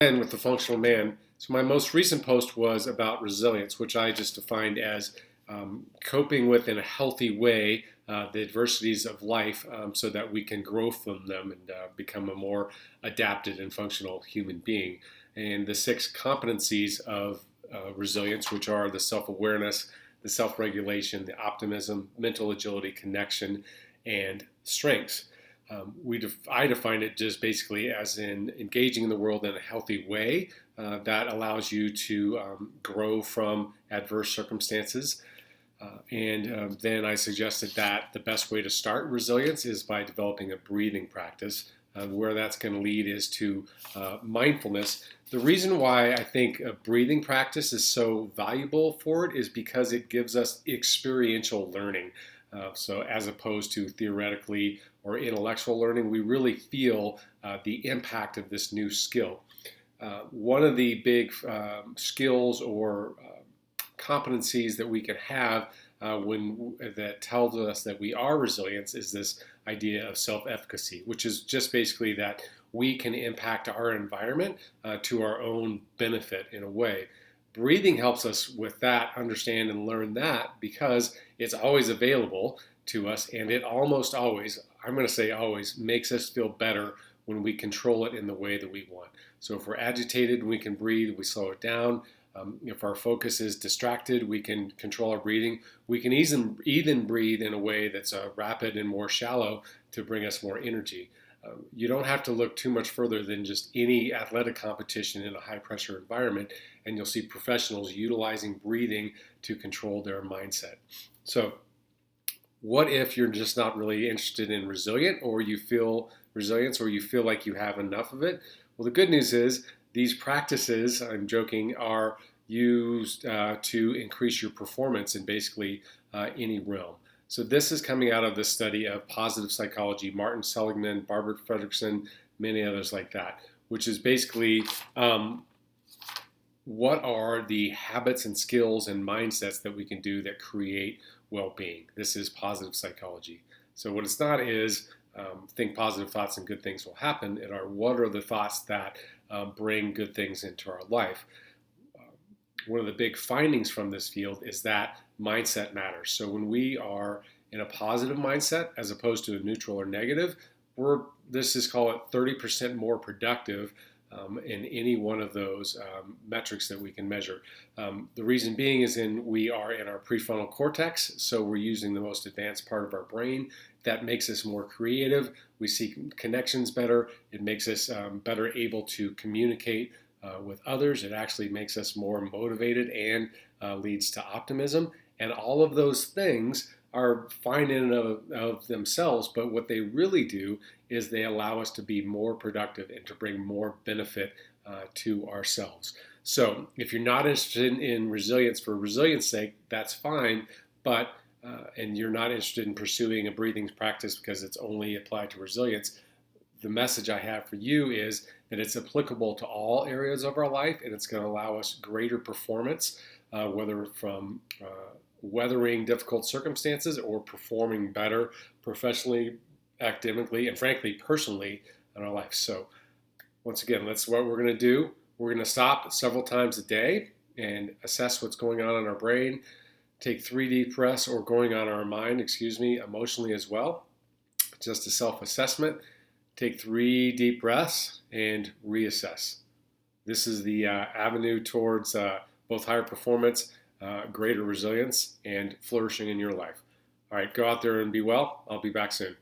And with the functional man. So my most recent post was about resilience, which I just defined as coping with in a healthy way the adversities of life so that we can grow from them and become a more adapted and functional human being. And the six competencies of resilience, which are the self-awareness, the self-regulation, the optimism, mental agility, connection, and strengths. I define it just basically as in engaging in the world in a healthy way that allows you to grow from adverse circumstances. And then I suggested that the best way to start resilience is by developing a breathing practice. Where that's going to lead is to mindfulness. The reason why I think a breathing practice is so valuable for it is because it gives us experiential learning. So as opposed to theoretically or intellectual learning, we really feel the impact of this new skill. One of the big skills or competencies that we can have that tells us that we are resilient is this idea of self-efficacy, which is just basically that we can impact our environment to our own benefit in a way. Breathing helps us with that, understand and learn that because it's always available to us and it almost always, I'm going to say always, makes us feel better when we control it in the way that we want. So if we're agitated, we can breathe, we slow it down. If our focus is distracted, we can control our breathing. We can even breathe in a way that's rapid and more shallow to bring us more energy. You don't have to look too much further than just any athletic competition in a high pressure environment, and you'll see professionals utilizing breathing to control their mindset. So, what if you're just not really interested in resilience, or you feel like you have enough of it? Well, the good news is these practices, I'm joking, are used to increase your performance in basically any realm. So this is coming out of the study of positive psychology, Martin Seligman, Barbara Fredrickson, many others like that, which is basically what are the habits and skills and mindsets that we can do that create well-being. This is positive psychology. So what it's not is think positive thoughts and good things will happen. It are what are the thoughts that bring good things into our life. One of the big findings from this field is that mindset matters. So when we are in a positive mindset as opposed to a neutral or negative, this is called 30% more productive in any one of those metrics that we can measure. The reason being is we are in our prefrontal cortex, so we're using the most advanced part of our brain. That makes us more creative. We see connections better. It makes us better able to communicate with others. It actually makes us more motivated and leads to optimism. And all of those things are fine in and of themselves, but what they really do is they allow us to be more productive and to bring more benefit to ourselves. So if you're not interested in resilience for resilience sake, that's fine, but and you're not interested in pursuing a breathing practice because it's only applied to resilience, the message I have for you is that it's applicable to all areas of our life and it's going to allow us greater performance, whether from weathering difficult circumstances or performing better professionally, academically, and frankly, personally in our life. So once again, that's what we're going to do. We're going to stop several times a day and assess what's going on in our brain, take 3 deep breaths or going on our mind, emotionally as well. Just a self-assessment. Take 3 deep breaths and reassess. This is the avenue towards both higher performance, greater resilience, and flourishing in your life. All right, go out there and be well. I'll be back soon.